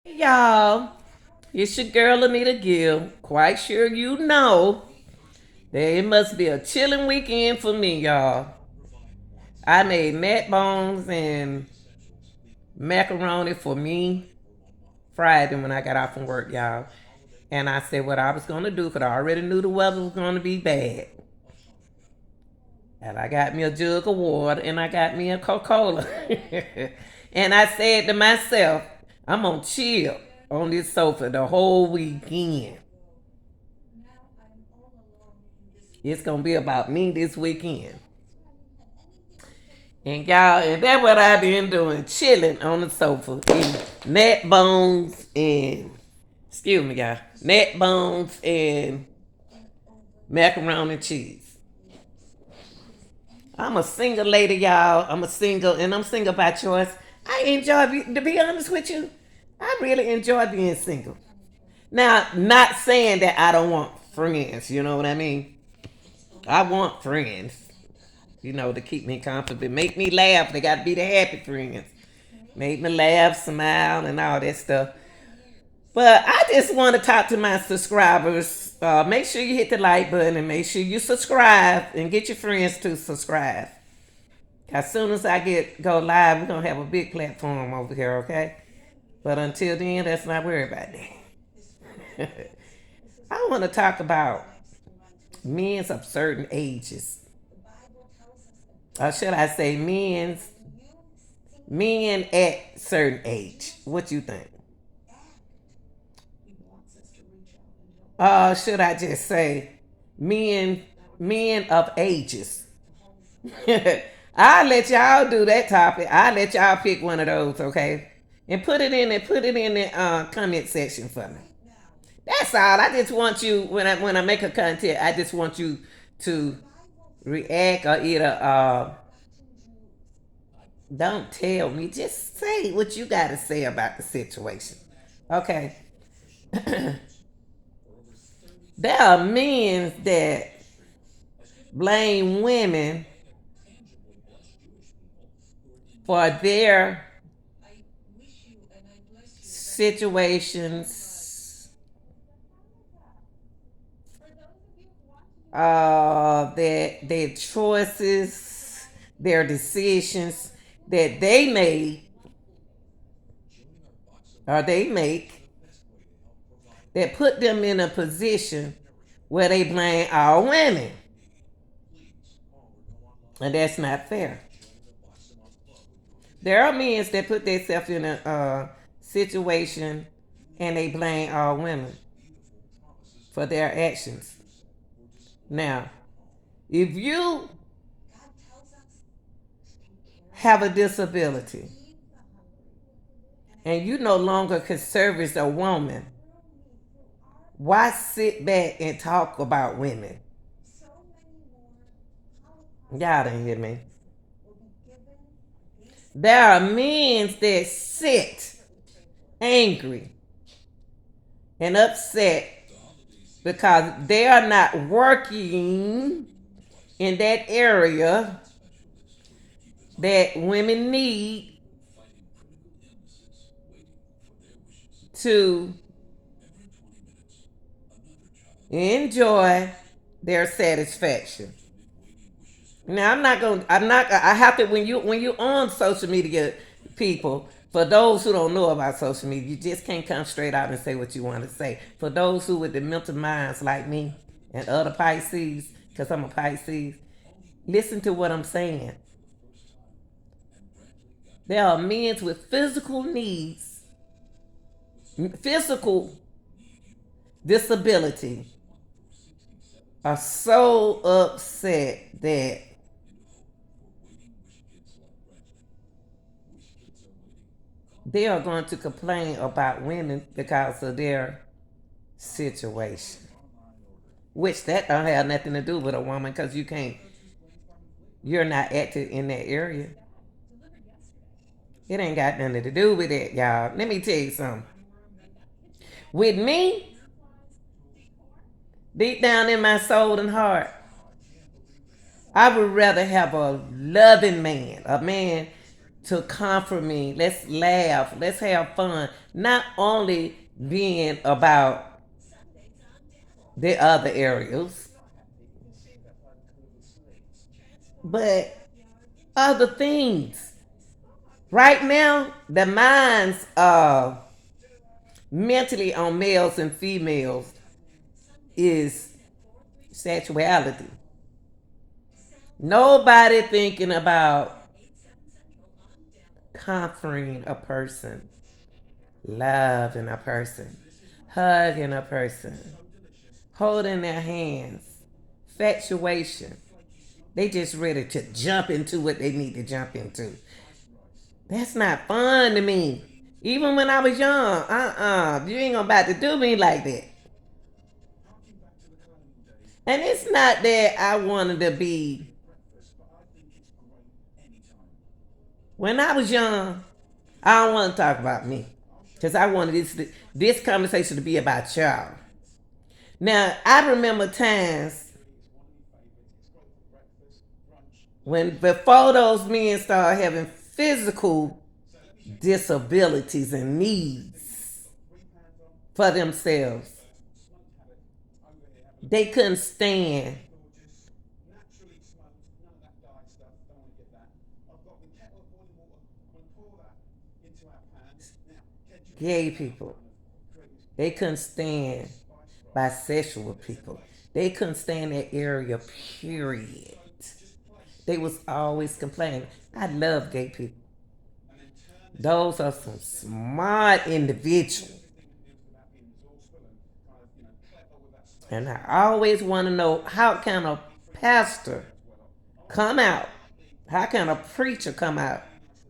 Hey, y'all, it's your girl Anita Gill. Quite sure you know that it must be a chilling weekend for me, y'all. I made neck bones and macaroni for me Friday when I got off from work, y'all. And I said what I was going to do because I already knew the weather was going to be bad. And I got me a jug of water and I got me a Coca-Cola. And I said to myself, I'm going to chill on this sofa the whole weekend. It's gonna be about me this weekend. And y'all, and that's what I've been doing, chilling on the sofa, eating neck bones and excuse me, y'all, neck bones and macaroni and cheese. I'm a single lady, y'all. I'm a single, and I'm single by choice. I enjoy, to be honest with you, I really enjoy being single. Now, not saying that I don't want friends, you know what I mean? I want friends, to keep me comfortable, make me laugh. They got to be the happy friends. Make me laugh, smile, and all that stuff. But I just want to talk to my subscribers. Make sure you hit the like button and make sure you subscribe and get your friends to subscribe. As soon as I go live, we're gonna have a big platform over here, okay? But until then, let's not worry about that. I want to talk about men of certain ages, or should I say, men at certain age. What you think? Should I just say men men of ages? I'll let y'all do that topic. I'll let y'all pick one of those, okay? And put it in the comment section for me. That's all. I just want you when I make a content, I just want you to react or either don't tell me. Just say what you gotta say about the situation. Okay. There are men that blame women for their situations, that their choices, their decisions that they made or they make that put them in a position where they blame all women. And that's not fair. There are men that put themselves in a situation and they blame all women for their actions. Now, if you have a disability and you no longer can service a woman, why sit back and talk about women? Y'all didn't hear me. There are men that sit angry and upset because they are not working in that area that women need to enjoy their satisfaction. Now I have to when you on social media, people, for those who don't know about social media, you just can't come straight out and say what you want to say. For those who with the mental minds like me and other Pisces, because I'm a Pisces, listen to what I'm saying. There are men with physical needs, physical disability, are so upset that they are going to complain about women because of their situation. Which that don't have nothing to do with a woman because you're not active in that area. It ain't got nothing to do with it, y'all. Let me tell you something. With me, deep down in my soul and heart, I would rather have a loving man, a man to comfort me. Let's laugh. Let's have fun. Not only being about the other areas, but other things. Right now, the minds are mentally on males and females is sexuality. Nobody thinking about comforting a person, loving a person, hugging a person, holding their hands, infatuation. They just ready to jump into what they need to jump into. That's not fun to me. Even when I was young, you ain't gonna about to do me like that. And it's not that I wanted to be. When I was young, I don't want to talk about me, because I wanted this conversation to be about y'all. Now I remember times when before those men started having physical disabilities and needs for themselves, they couldn't stand gay people. They couldn't stand bisexual people. They couldn't stand that area, period. They was always complaining. I love gay people. Those are some smart individuals. And I always want to know, how can a pastor come out? How can a preacher come out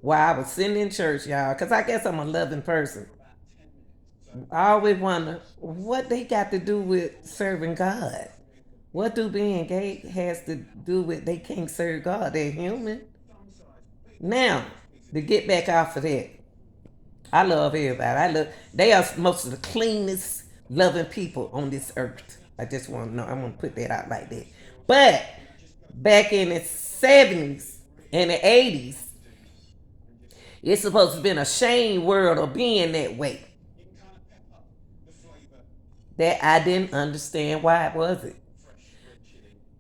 while I was sitting in church, y'all? Because I guess I'm a loving person. I always wonder what they got to do with serving God. What do being gay has to do with they can't serve God? They're human. Now, to get back off of that, I love everybody. They are most of the cleanest, loving people on this earth. I just want to know. I want to put that out like that. But back in the 70s and the 80s, it's supposed to have been a shame world of being that way. That I didn't understand why it wasn't.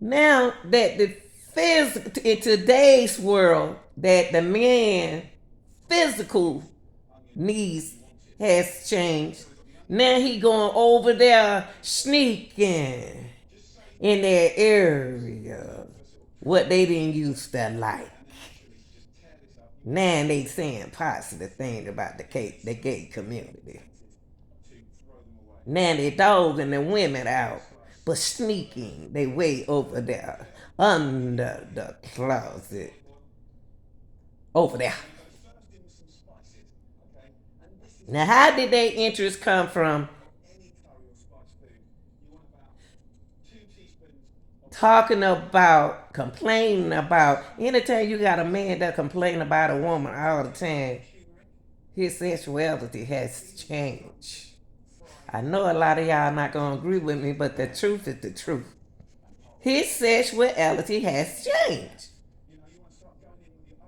Now that the physical in today's world, that the man physical needs has changed. Now he going over there sneaking in that area what they didn't used to like. Now they saying positive things about the gay community. Now they dogging the women out, but sneaking they way over there under the closet over there. Now, how did their interest come from talking about, complaining about? Anytime you got a man that complain about a woman all the time, his sexuality has changed. I know a lot of y'all not gonna agree with me, but the truth is the truth. His sexuality has changed.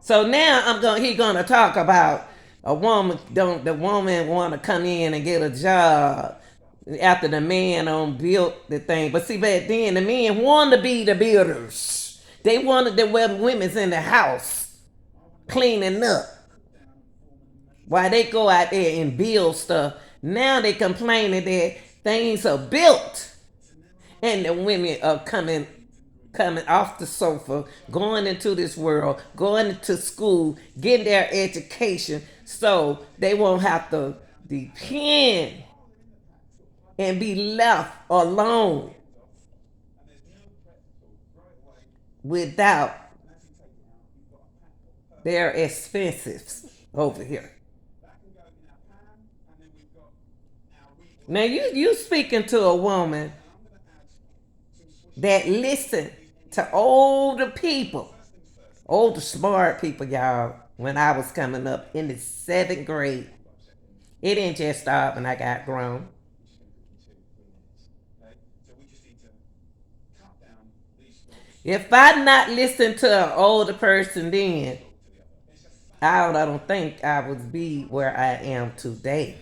So now he gonna talk about a woman don't the woman want to come in and get a job after the man on built the thing. But see, back then the men wanted to be the builders. They wanted the women's in the house cleaning up while they go out there and build stuff. Now they complaining that things are built and the women are coming off the sofa, going into this world, going into school, getting their education, so they won't have to depend and be left alone without their expenses over here. Now you speaking to a woman that listen to older people, older smart people, y'all. When I was coming up in the 7th grade, it didn't just start when I got grown. If I not listen to an older person then, I don't think I would be where I am today.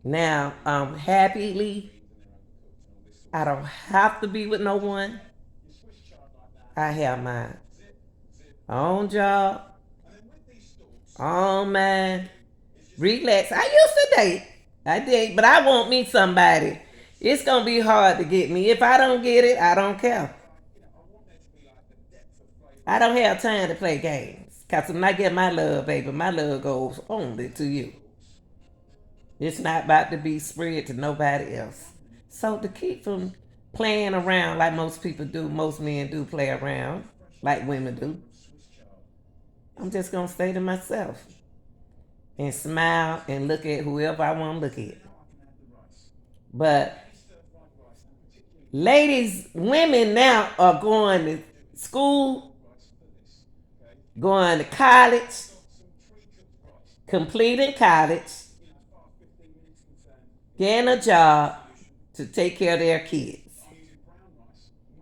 Now, happily, I don't have to be with no one. I have my own job, own mind, relax. I used to date. I did, but I won't meet somebody. It's gonna be hard to get me. If I don't get it, I don't care. I don't have time to play games. Cause when I get my love, baby, my love goes only to you. It's not about to be spread to nobody else. So to keep from playing around like most people do, most men do play around like women do. I'm just gonna stay to myself and smile and look at whoever I want to look at. But ladies, women now are going to school, going to college, completing college, getting a job to take care of their kids.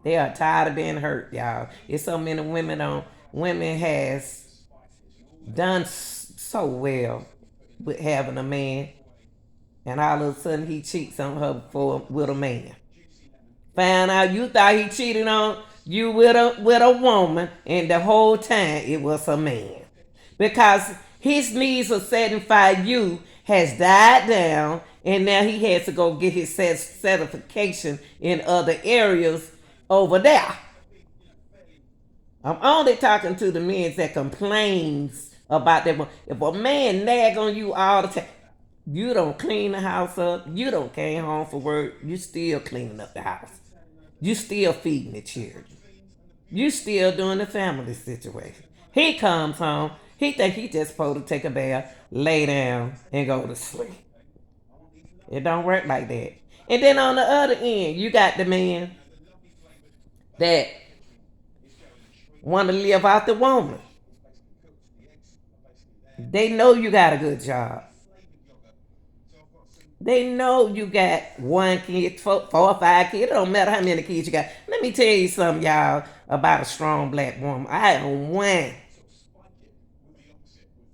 They are tired of being hurt, y'all. It's so many women has done so well with having a man, and all of a sudden he cheats on her with a man. Found out you thought he cheated on you with a woman, and the whole time it was a man. Because his needs of satisfying you has died down, and now he has to go get his certification in other areas over there. I'm only talking to the men that complains about that. If a man nag on you all the time, you don't clean the house up, you don't came home for work, you still cleaning up the house. You still feeding the children. You still doing the family situation. He comes home, he think he just supposed to take a bath, lay down, and go to sleep. It don't work like that. And then on the other end, you got the man that want to live out the woman. They know you got a good job. They know you got one kid, four or five kids. It don't matter how many kids you got. Let me tell you something, y'all, about a strong black woman. I am one.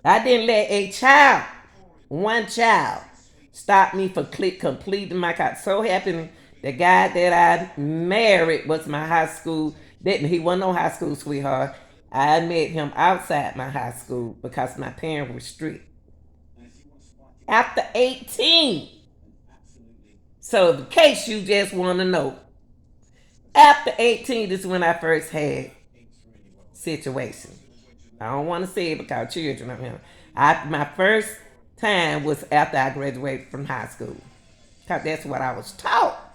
I didn't let one child, stop me from completing my college. So happened the guy that I married was my high school. He wasn't no high school sweetheart. I met him outside my high school because my parents were strict. After 18. So in case you just want to know, after 18 is when I first had situation. I don't want to say it because children of him. My first time was after I graduated from high school. Because that's what I was taught.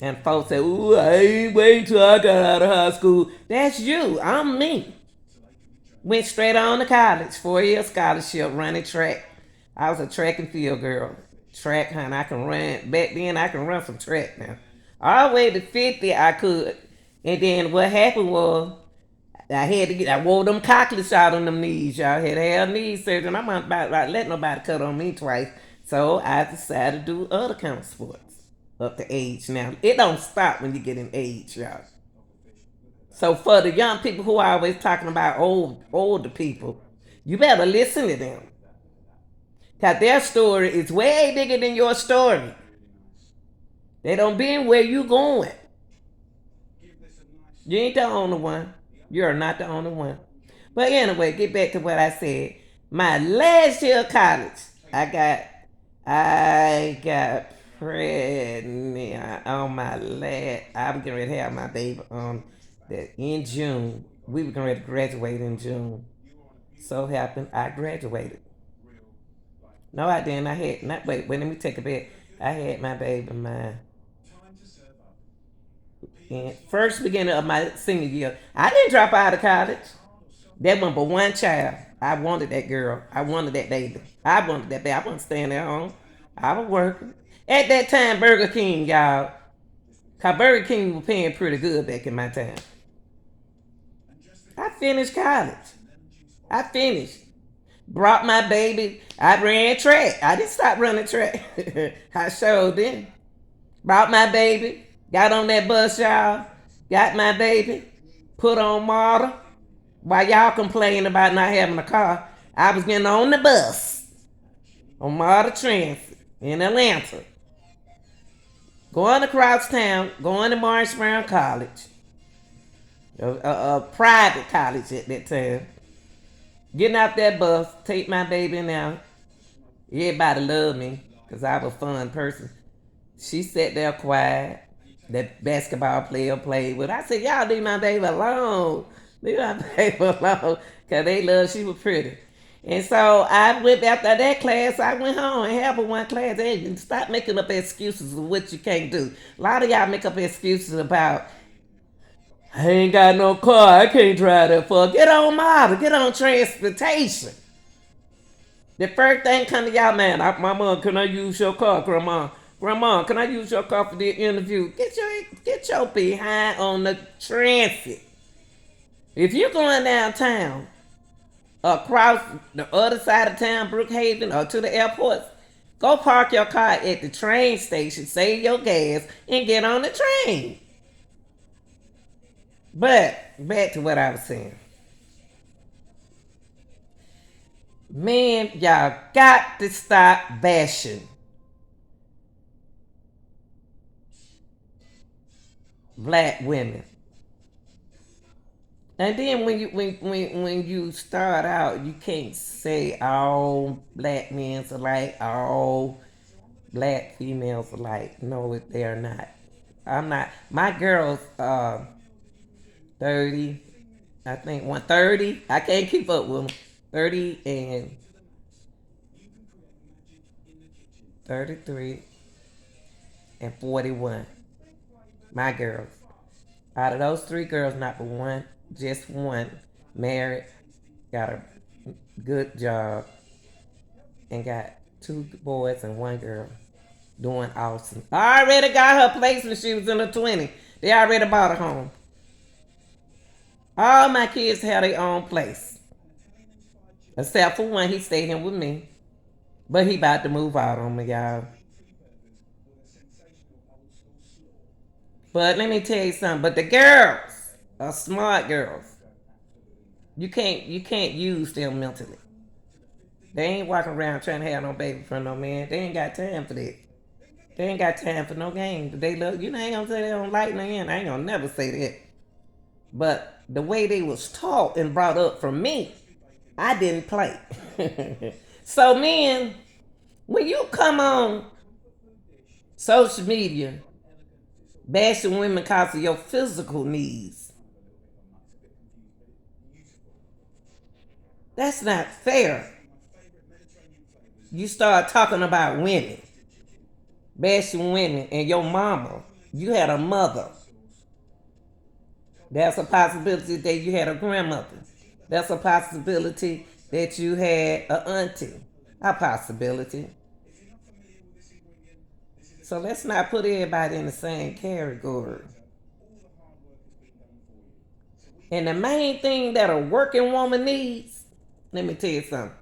And folks say, ooh, I ain't waiting till I got out of high school. That's you. I'm me. Went straight on to college. 4-year scholarship, running track. I was a track and field girl. Track, honey, I can run. Back then, I can run some track now. All the way to 50, I could. And then what happened was, I wore them cocklets out on them knees, y'all. Had to have knee surgery. I'm not about let nobody cut on me twice. So I decided to do other kind of sports up to age now. It don't stop when you get in age, y'all. So for the young people who are always talking about older people, you better listen to them. Cause their story is way bigger than your story. They don't been where you going. You ain't the only one. You're not the only one. But anyway, get back to what I said. My last year of college, I got pregnant on my last. I was getting ready to have my baby in June. We were getting ready to graduate in June. So happened I graduated. No, I didn't. I had not. Wait. Let me take a bit. I had my baby my first beginning of my senior year. I didn't drop out of college. That one but one child. I wanted that girl. I wanted that baby. I wanted that baby. I wasn't staying at home. I was working. At that time, Burger King, y'all. Cause Burger King was paying pretty good back in my time. I finished college. I finished. Brought my baby. I ran track. I didn't stop running track. I sure did. Brought my baby. Got on that bus, y'all. Got my baby. Put on model. While y'all complaining about not having a car, I was getting on the bus on Marta Transit in Atlanta, going across town, going to Marshburn College, a private college at that time. Getting out that bus, take my baby now. Everybody loved me because I was a fun person. She sat there quiet. That basketball player played with. I said, y'all leave my baby alone. Leave my baby alone. Because they love, she was pretty. And so I went after that class, I went home and have one class. Hey, stop making up excuses of what you can't do. A lot of y'all make up excuses about, I ain't got no car, I can't drive that far. Get on model, get on transportation. The first thing come to y'all, man, Mama, can I use your car, Grandma? Grandma, can I use your car for the interview? Get your behind on the transit. If you're going downtown, across the other side of town, Brookhaven, or to the airport, go park your car at the train station, save your gas, and get on the train. But back to what I was saying. Man, y'all got to stop bashing black women. And then when you start out, you can't say all black men alike, all black females alike. No, they are not. I'm not. My girls, 30, I think 130. I can't keep up with them. 30 and 33 and 41. My girls. Out of those three girls, not but one, just one, married, got a good job, and got two boys and one girl doing awesome. I already got her place when she was in her 20s. They already bought a home. All my kids have their own place. Except for one, he stayed here with me. But he about to move out on me, y'all. But let me tell you something. But the girls are smart girls. You can't use them mentally. They ain't walking around trying to have no baby for no man. They ain't got time for that. They ain't got time for no game. They love you. Know, I ain't gonna say they don't like no end. I ain't gonna never say that. But the way they was taught and brought up from me, I didn't play. So men, when you come on social media bashing women because of your physical needs, that's not fair. You start talking about women, bashing women, and your mama, you had a mother. That's a possibility that you had a grandmother. That's a possibility that you had an auntie. A possibility. So let's not put everybody in the same category. And the main thing that a working woman needs, let me tell you something.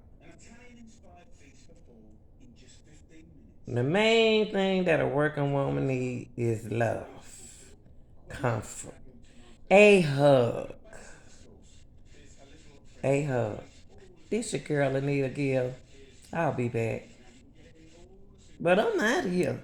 The main thing that a working woman needs is love, comfort, a hug. A hug. This your girl Anita Gill. I'll be back. But I'm out of here.